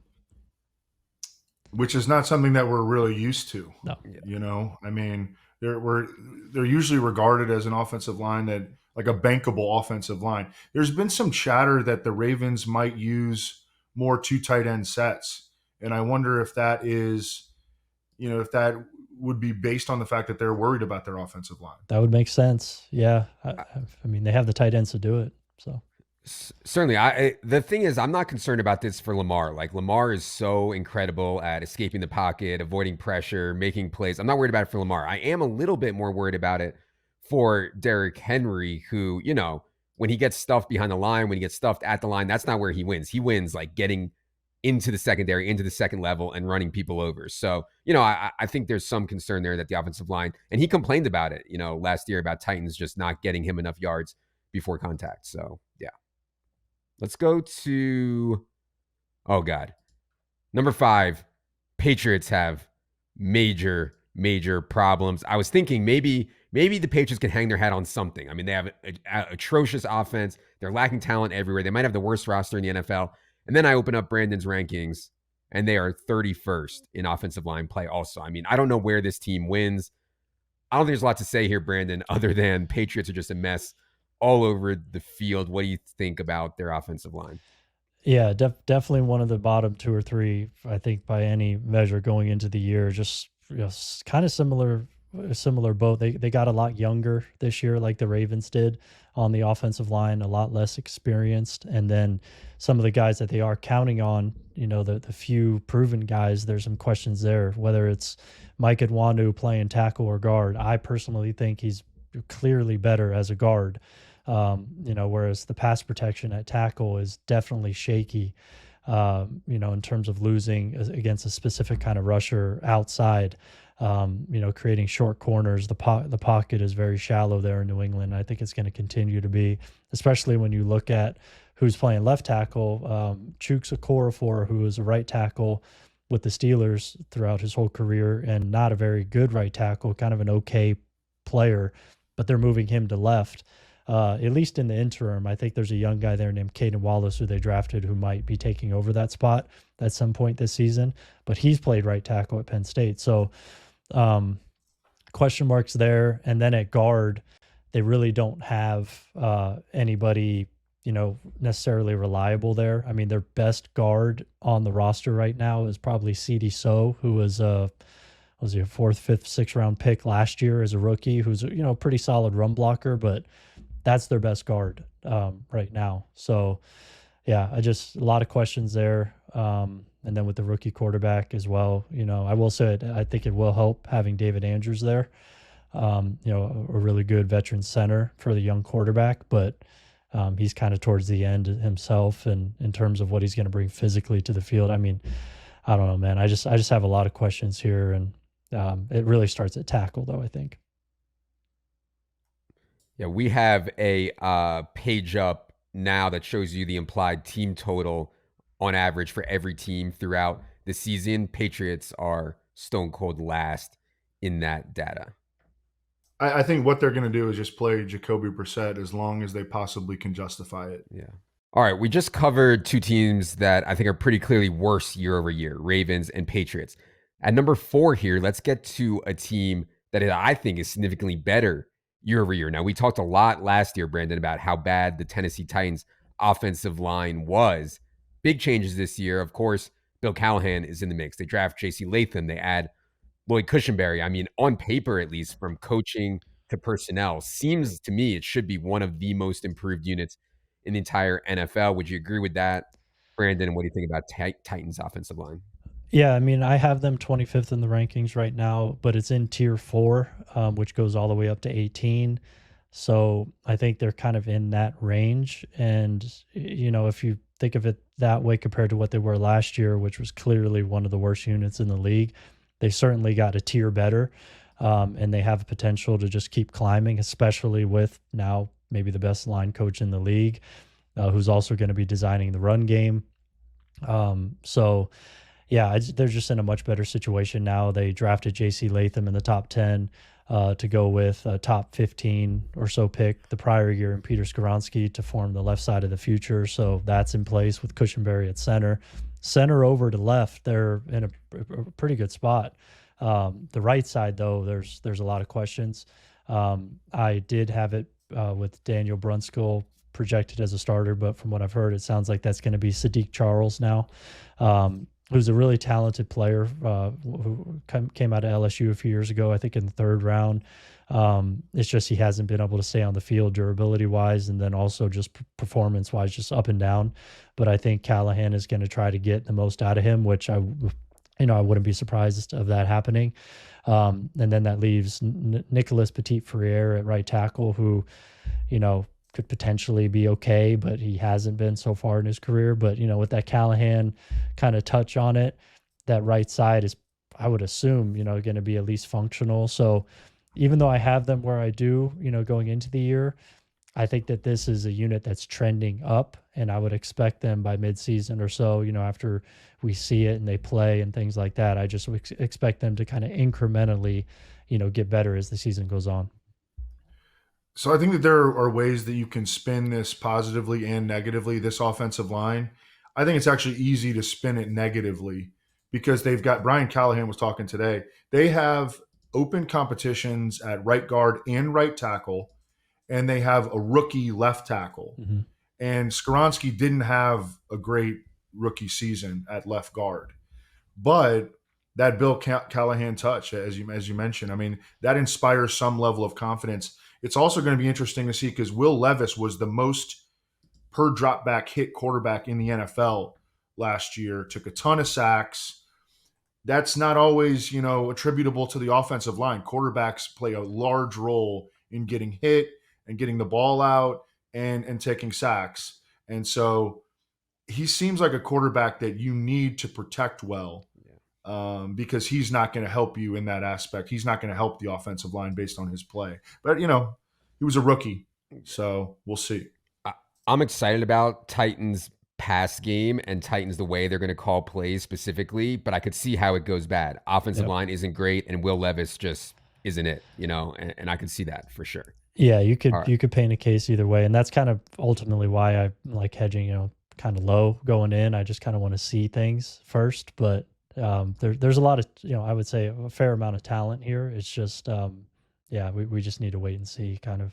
Which is not something that we're really used to. No. I mean, they're usually regarded as an offensive line that, like a bankable offensive line. There's been some chatter that the Ravens might use more 2 tight end sets. And I wonder if that is, if that would be based on the fact that they're worried about their offensive line. That would make sense. Yeah. I mean, they have the tight ends to do it. So certainly, the thing is, I'm not concerned about this for Lamar. Like, Lamar is so incredible at escaping the pocket, avoiding pressure, making plays. I'm not worried about it for Lamar. I am a little bit more worried about it for Derrick Henry, who, when he gets stuffed behind the line, when he gets stuffed at the line, that's not where he wins. He wins like getting into the secondary, into the second level, and running people over. So, I think there's some concern there that the offensive line, and he complained about it, last year about Titans just not getting him enough yards before contact. So, yeah. Let's go to, number 5. Patriots have major problems. I was thinking maybe the Patriots can hang their hat on something. I mean, they have an atrocious offense. They're lacking talent everywhere. They might have the worst roster in the NFL. And then I open up Brandon's rankings, and they are 31st in offensive line play also. I mean, I don't know where this team wins. I don't think there's a lot to say here, Brandon, other than Patriots are just a mess all over the field. What do you think about their offensive line? Yeah, definitely one of the bottom 2 or 3, I think, by any measure going into the year. Just kind of similar boat. They got a lot younger this year, like the Ravens did on the offensive line, a lot less experienced. And then some of the guys that they are counting on, the few proven guys, there's some questions there, whether it's Mike Edwanu playing tackle or guard. I personally think he's clearly better as a guard. Whereas the pass protection at tackle is definitely shaky, in terms of losing against a specific kind of rusher outside, creating short corners. The pocket is very shallow there in New England. I think it's going to continue to be, especially when you look at who's playing left tackle. Chuks Okorafor, who is a right tackle with the Steelers throughout his whole career and not a very good right tackle, kind of an okay player, but they're moving him to left. At least in the interim, I think there's a young guy there named Caden Wallace who they drafted who might be taking over that spot at some point this season, but he's played right tackle at Penn State. So question marks there. And then at guard, they really don't have anybody, necessarily reliable there. I mean, their best guard on the roster right now is probably C.D. So, who was he a 4th, 5th, 6th round pick last year as a rookie, who's, a pretty solid run blocker, but that's their best guard right now. So, yeah, a lot of questions there. And then with the rookie quarterback as well, I will say I think it will help having David Andrews there, a really good veteran center for the young quarterback, but he's kind of towards the end himself, and in terms of what he's going to bring physically to the field. I mean, I don't know, man. I just have a lot of questions here, and it really starts at tackle, though, I think. Yeah, we have a page up now that shows you the implied team total on average for every team throughout the season. Patriots are stone cold last in that data. I think what they're going to do is just play Jacoby Brissett as long as they possibly can justify it. Yeah. All right, we just covered two teams that I think are pretty clearly worse year over year, Ravens and Patriots. At number 4 here, let's get to a team that I think is significantly better year over year. Now, we talked a lot last year, Brandon, about how bad the Tennessee Titans offensive line was. Big changes this year. Of course, Bill Callahan is in the mix. They draft J.C. Latham. They add Lloyd Cushenberry. I mean, on paper, at least, from coaching to personnel, seems to me it should be one of the most improved units in the entire NFL. Would you agree with that, Brandon? And what do you think about Titans offensive line? Yeah, I mean, I have them 25th in the rankings right now, but it's in tier 4, which goes all the way up to 18. So I think they're kind of in that range. And, if you think of it that way compared to what they were last year, which was clearly one of the worst units in the league, they certainly got a tier better. And they have potential to just keep climbing, especially with now maybe the best line coach in the league, who's also going to be designing the run game. So, yeah, they're just in a much better situation now. They drafted J.C. Latham in the top 10 to go with a top 15 or so pick the prior year in Peter Skoronski to form the left side of the future. So that's in place with Cushenberry at center. Center over to left, they're in a pretty good spot. The right side, though, there's a lot of questions. I did have it with Daniel Brunskill projected as a starter, but from what I've heard, it sounds like that's going to be Sadiq Charles now, who's a really talented player who came out of LSU a few years ago, I think in the 3rd round. It's just he hasn't been able to stay on the field durability-wise, and then also just performance-wise, just up and down. But I think Callahan is going to try to get the most out of him, which I wouldn't be surprised of that happening. And then that leaves Nicolas Petit-Frere at right tackle, who, could potentially be okay, but he hasn't been so far in his career. But, with that Callahan kind of touch on it, that right side is, I would assume, going to be at least functional. So even though I have them where I do, going into the year, I think that this is a unit that's trending up, and I would expect them by midseason or so, after we see it and they play and things like that, I just expect them to kind of incrementally, get better as the season goes on. So I think that there are ways that you can spin this positively and negatively, this offensive line. I think it's actually easy to spin it negatively because they've got, Brian Callahan was talking today, they have open competitions at right guard and right tackle, and they have a rookie left tackle. Mm-hmm. And Skoronski didn't have a great rookie season at left guard. But that Bill Callahan touch, as you mentioned, I mean, that inspires some level of confidence. It's also going to be interesting to see because Will Levis was the most per drop back hit quarterback in the NFL last year, took a ton of sacks. That's not always, attributable to the offensive line. Quarterbacks play a large role in getting hit and getting the ball out and taking sacks. And so he seems like a quarterback that you need to protect well. Because he's not going to help you in that aspect. He's not going to help the offensive line based on his play. But, he was a rookie, so we'll see. I'm excited about Titans' pass game and Titans the way they're going to call plays specifically, but I could see how it goes bad. Offensive line isn't great, and Will Levis just isn't it, and I can see that for sure. Yeah, you All could right. you could paint a case either way, and that's kind of ultimately why I like hedging, kind of low going in. I just kind of want to see things first, but there's a lot of, I would say a fair amount of talent here. It's just yeah, we just need to wait and see kind of.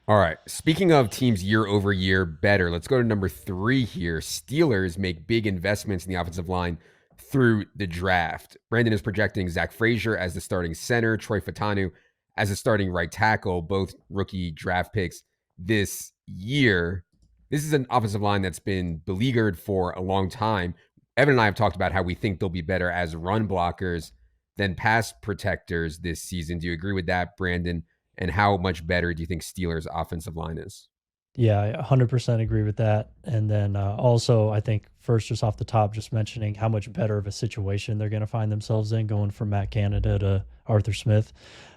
All right. Speaking of teams year over year better, let's go to number 3 here. Steelers make big investments in the offensive line through the draft. Brandon is projecting Zach Frazier as the starting center, Troy Fatanu as the starting right tackle, both rookie draft picks this year. This is an offensive line that's been beleaguered for a long time. Evan and I have talked about how we think they'll be better as run blockers than pass protectors this season. Do you agree with that, Brandon? And how much better do you think Steelers' offensive line is? Yeah, I 100% agree with that. And then also, I think first, just off the top, just mentioning how much better of a situation they're going to find themselves in going from Matt Canada to Arthur Smith.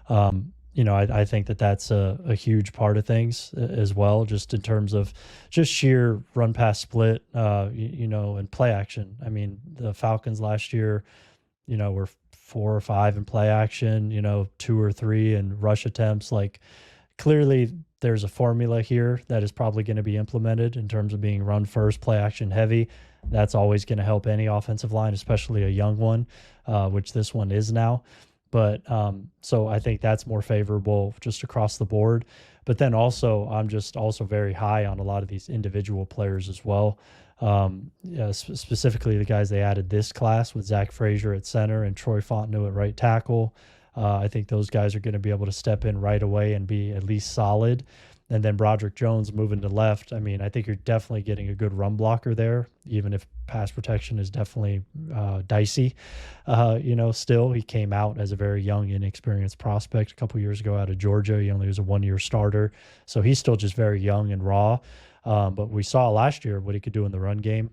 I think that that's a huge part of things as well, just in terms of just sheer run pass split, and play action. I mean, the Falcons last year, were 4 or 5 in play action, 2 or 3 in rush attempts. Like, clearly there's a formula here that is probably going to be implemented in terms of being run first, play action heavy. That's always going to help any offensive line, especially a young one, which this one is now. But so I think that's more favorable just across the board. But then also, I'm just also very high on a lot of these individual players as well. Specifically the guys they added this class with Zach Frazier at center and Troy Fontenot at right tackle. I think those guys are going to be able to step in right away and be at least solid. And then Broderick Jones moving to left. I mean, I think you're definitely getting a good run blocker there, even if pass protection is definitely dicey. Still, he came out as a very young, inexperienced prospect a couple years ago out of Georgia. He only was a 1-year starter. So he's still just very young and raw. But we saw last year what he could do in the run game.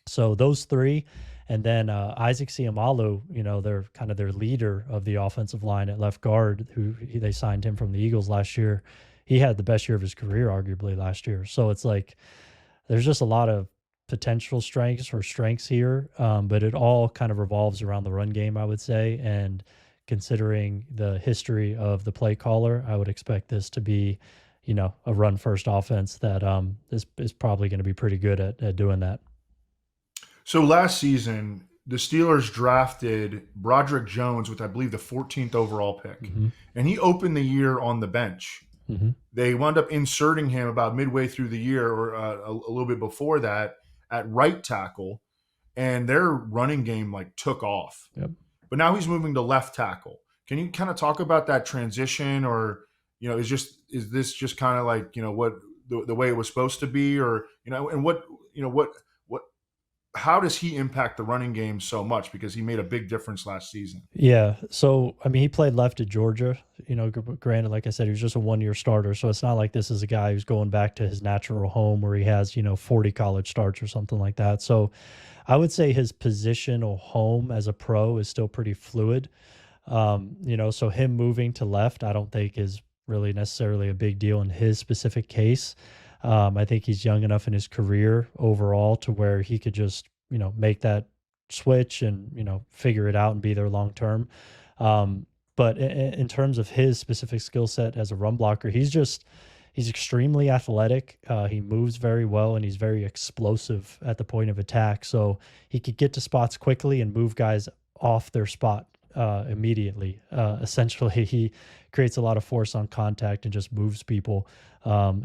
So those three, and then Isaac Seumalo, they're kind of their leader of the offensive line at left guard, they signed him from the Eagles last year. He had the best year of his career, arguably, last year. So it's like there's just a lot of potential strengths here, but it all kind of revolves around the run game, I would say. And considering the history of the play caller, I would expect this to be, a run first offense that is probably going to be pretty good at doing that. So last season, the Steelers drafted Broderick Jones with, I believe, the 14th overall pick. Mm-hmm. And he opened the year on the bench. Mm-hmm. They wound up inserting him about midway through the year or a little bit before that at right tackle. And their running game took off. Yep. But now he's moving to left tackle. Can you kind of talk about that transition, or is this just kind of what the way it was supposed to be, or and what how does he impact the running game so much, because he made a big difference last season? Yeah. So, I mean, he played left at Georgia, granted, like I said, he was just a 1-year starter. So it's not like this is a guy who's going back to his natural home where he has, 40 college starts or something like that. So I would say his positional home as a pro is still pretty fluid. So him moving to left, I don't think is really necessarily a big deal in his specific case. I think he's young enough in his career overall to where he could just, make that switch and, figure it out and be there long term. But in terms of his specific skill set as a run blocker, he's extremely athletic. He moves very well and he's very explosive at the point of attack. So he could get to spots quickly and move guys off their spot immediately. Essentially, he creates a lot of force on contact and just moves people.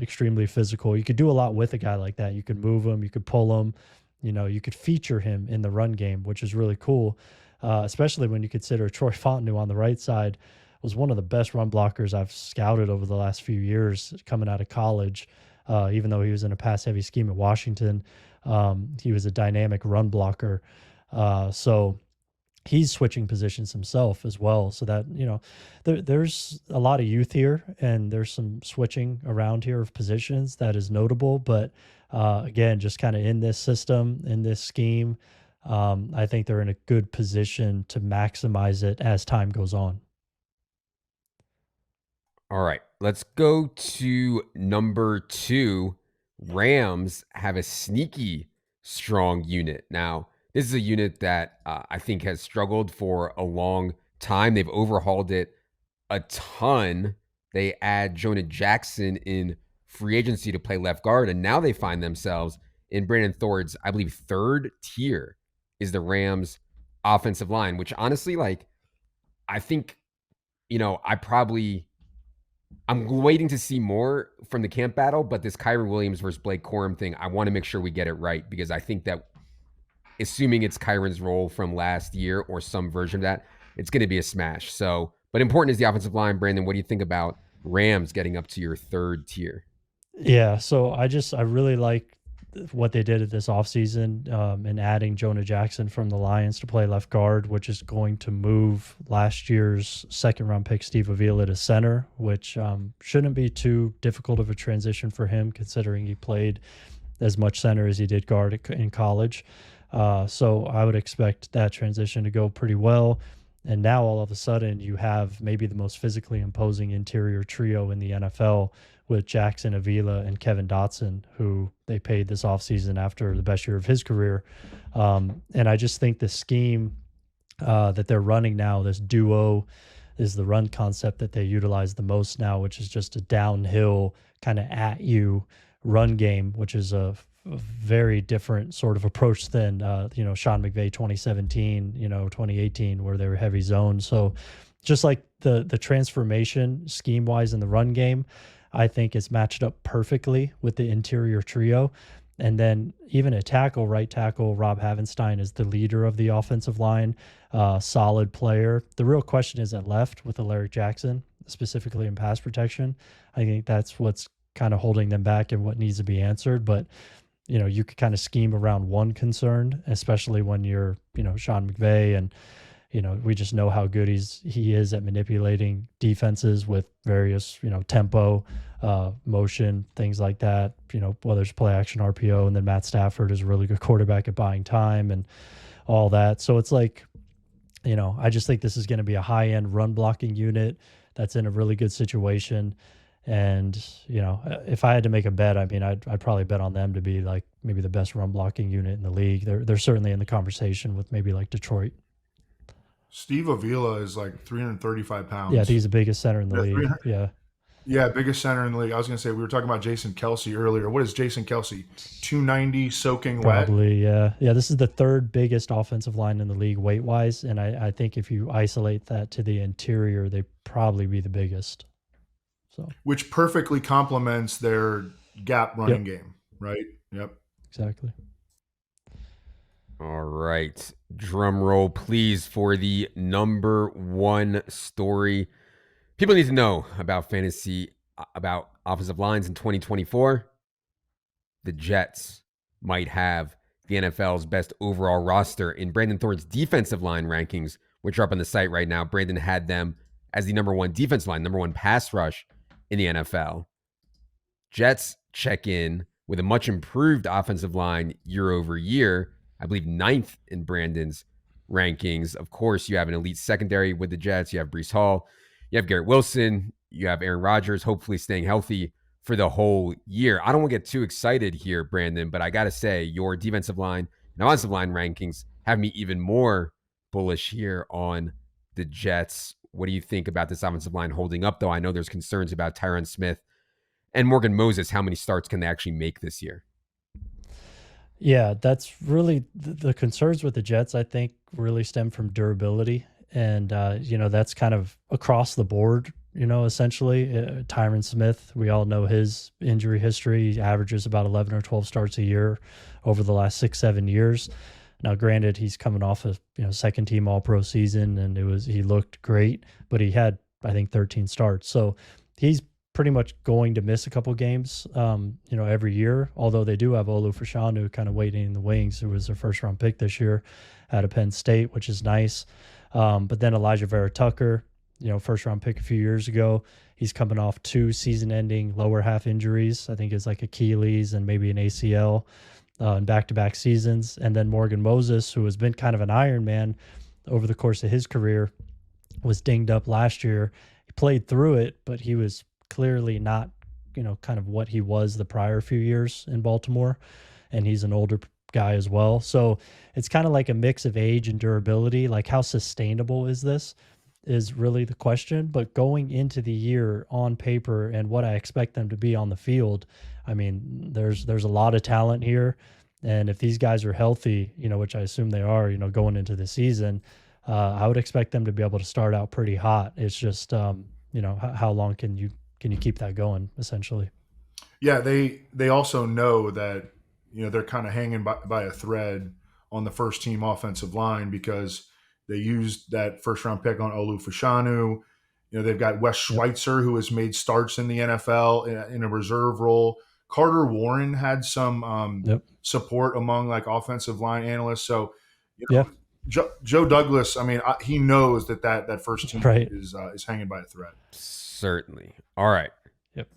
Extremely physical. You could do a lot with a guy like that. You could move him, you could pull him, you could feature him in the run game, which is really cool. Especially when you consider Troy Fontenot on the right side was one of the best run blockers I've scouted over the last few years coming out of college. Even though he was in a pass heavy scheme at Washington, he was a dynamic run blocker. So he's switching positions himself as well. So that, there's a lot of youth here and there's some switching around here of positions that is notable. But again, just kind of in this system, in this scheme, I think they're in a good position to maximize it as time goes on. All right, let's go to number 2. Rams have a sneaky strong unit. Now, this is a unit that I think has struggled for a long time. They've overhauled it a ton. They add Jonah Jackson in free agency to play left guard, and now they find themselves in Brandon Thorn's, I believe, third tier is the Rams' offensive line, which honestly, like, I think, I'm waiting to see more from the camp battle, but this Kyren Williams versus Blake Corum thing, I want to make sure we get it right, because I think that, assuming it's Kyron's role from last year or some version of that, it's going to be a smash. So, but important is the offensive line. Brandon, what do you think about Rams getting up to your third tier? Yeah, so I really like what they did at this offseason, and adding Jonah Jackson from the Lions to play left guard, which is going to move last year's second-round pick Steve Avila to center, which shouldn't be too difficult of a transition for him, considering he played as much center as he did guard in college. So I would expect that transition to go pretty well. And now all of a sudden you have maybe the most physically imposing interior trio in the NFL with Jackson, Avila, and Kevin Dotson, who they paid this offseason after the best year of his career. And I just think the scheme that they're running now, this duo, is the run concept that they utilize the most now, which is just a downhill kind of at you run game, which is a very different sort of approach than Sean McVay 2017, 2018, where they were heavy zone. So just like the transformation scheme wise in the run game, I think is matched up perfectly with the interior trio. And then even at tackle, right tackle, Rob Havenstein is the leader of the offensive line, solid player. The real question is at left with Alaric Jackson, specifically in pass protection. I think that's what's kind of holding them back and what needs to be answered. But you could kind of scheme around one concern, especially when you're, Sean McVay, and, we just know how good he is at manipulating defenses with various, tempo, motion, things like that, whether it's play action, RPO, and then Matt Stafford is a really good quarterback at buying time and all that. So it's like, I just think this is going to be a high-end run blocking unit that's in a really good situation. And, if I had to make a bet, I mean, I'd probably bet on them to be like maybe the best run blocking unit in the league. They're certainly in the conversation with maybe like Detroit. Steve Avila is like 335 pounds. Yeah, he's the biggest center in the league. Yeah. Yeah, biggest center in the league. I was going to say, we were talking about Jason Kelsey earlier. What is Jason Kelsey? 290 soaking wet? Probably, yeah. Yeah, this is the third biggest offensive line in the league weight-wise, and I think if you isolate that to the interior, they'd probably be the biggest. So, which perfectly complements their gap running game, right? Yep. Exactly. All right. Drum roll, please, for the number one story people need to know about fantasy, about offensive lines in 2024. The Jets might have the NFL's best overall roster. In Brandon Thorn's defensive line rankings, which are up on the site right now, Brandon had them as the number one defense line, number one pass rush in the NFL. Jets check in with a much improved offensive line year over year. I believe ninth in Brandon's rankings. Of course, you have an elite secondary with the Jets. You have Breece Hall. You have Garrett Wilson. You have Aaron Rodgers, hopefully staying healthy for the whole year. I don't want to get too excited here, Brandon, but I got to say your defensive line and offensive line rankings have me even more bullish here on the Jets. What do you think about this offensive line holding up, though? I know there's concerns about Tyron Smith and Morgan Moses. How many starts can they actually make this year? Yeah, that's really the concerns with the Jets, I think, really stem from durability. And, that's kind of across the board, essentially. Tyron Smith, we all know his injury history. He averages about 11 or 12 starts a year over the last 6-7 years. Now, granted, he's coming off a second team All-Pro season, and he looked great, but he had, I think, 13 starts. So he's pretty much going to miss a couple games, every year. Although they do have Olu Fashanu kind of waiting in the wings, who was their first round pick this year out of Penn State, which is nice. But then Elijah Vera Tucker, first round pick a few years ago. He's coming off 2 season-ending lower half injuries. I think it's like Achilles and maybe an ACL in back-to-back seasons. And then Morgan Moses, who has been kind of an Iron Man over the course of his career, was dinged up last year. He played through it, but he was clearly not, kind of what he was the prior few years in Baltimore. And he's an older guy as well. So it's kind of like a mix of age and durability. Like, how sustainable is this? is really the question. But going into the year on paper and what I expect them to be on the field, I mean, there's a lot of talent here. And if these guys are healthy, which I assume they are, going into the season, I would expect them to be able to start out pretty hot. It's just, how long can you keep that going, essentially? Yeah, they also know that they're kind of hanging by a thread on the first team offensive line because they used that first round pick on Olu Fashanu. They've got Wes Schweitzer, who has made starts in the NFL in a reserve role. Carter Warren had some support among like offensive line analysts. So, Joe Douglas, I mean, he knows that first team is hanging by a thread. Certainly. All right. Yep.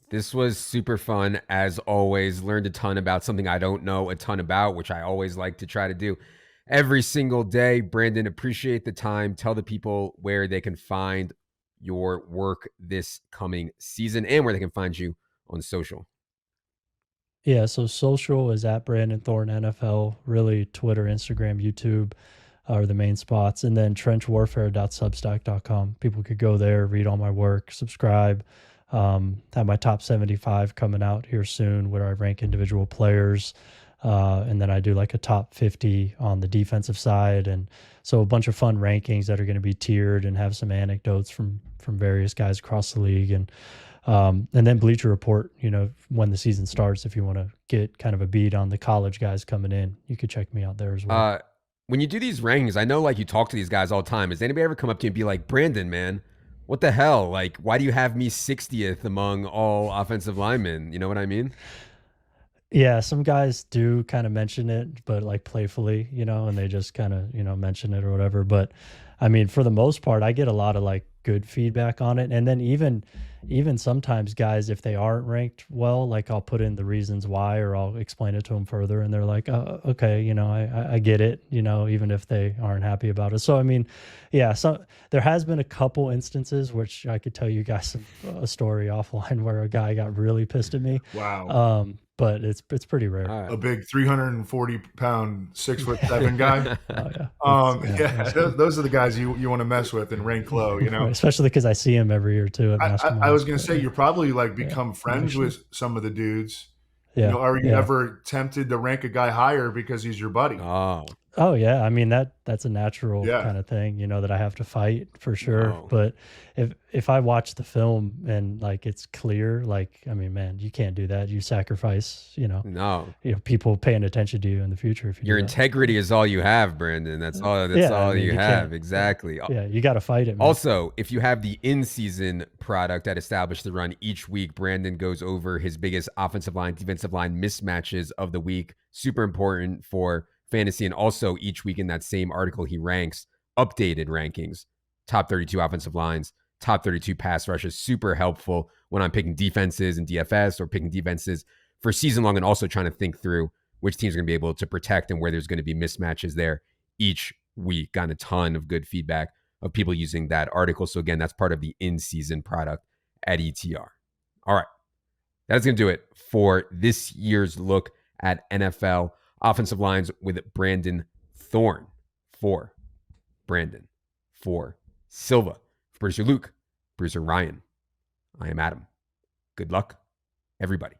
This was super fun, as always. Learned a ton about something I don't know a ton about, which I always like to try to do every single day. Brandon, appreciate the time. Tell the people where they can find your work this coming season and where they can find you on social. Yeah, so social is at Brandon Thorn NFL. Really, Twitter, Instagram, YouTube are the main spots. And then trenchwarfare.substack.com. People could go there, read all my work, subscribe. Have my top 75 coming out here soon where I rank individual players. And then I do like a top 50 on the defensive side. And so a bunch of fun rankings that are going to be tiered and have some anecdotes from various guys across the league. And then Bleacher Report, when the season starts, if you want to get kind of a beat on the college guys coming in, you could check me out there as well. When you do these rankings, I know like you talk to these guys all the time. Has anybody ever come up to you and be like, Brandon, man, what the hell? Like, why do you have me 60th among all offensive linemen? You know what I mean? Yeah, some guys do kind of mention it, but like playfully, and they just kind of, mention it or whatever. But I mean, for the most part, I get a lot of like good feedback on it. And then even sometimes guys, if they aren't ranked well, like I'll put in the reasons why, or I'll explain it to them further, and they're like, oh, okay, I get it, even if they aren't happy about it. So, I mean, yeah, so there has been a couple instances, which I could tell you guys a story offline where a guy got really pissed at me. Wow. But it's pretty rare. A big 340-pound, 6'7" guy. Those are the guys you want to mess with and rank low, Right, especially because I see him every year too at basketball. I was going to say you're probably like become friends with some of the dudes. Yeah. Are you ever tempted to rank a guy higher because he's your buddy? Oh yeah, I mean that's a natural kind of thing, that I have to fight for sure. No. But if I watch the film and like it's clear, like I mean, man, you can't do that. You sacrifice, people paying attention to you in the future. If your integrity is all you have, Brandon. That's all. That's all you have. Exactly. Yeah, you got to fight it. Man. Also, if you have the in-season product at Establish the Run, each week Brandon goes over his biggest offensive line, defensive line mismatches of the week. Super important for fantasy. And also each week in that same article, he ranks updated rankings, top 32 offensive lines, top 32 pass rushes. Super helpful when I'm picking defenses in DFS or picking defenses for season long, and also trying to think through which teams are going to be able to protect and where there's going to be mismatches there each week. Gotten a ton of good feedback of people using that article. So again, that's part of the in-season product at ETR. All right. That's going to do it for this year's look at NFL offensive lines with Brandon Thorn. For Brandon, for Silva, for producer Luke, producer Ryan. I am Adam. Good luck, everybody.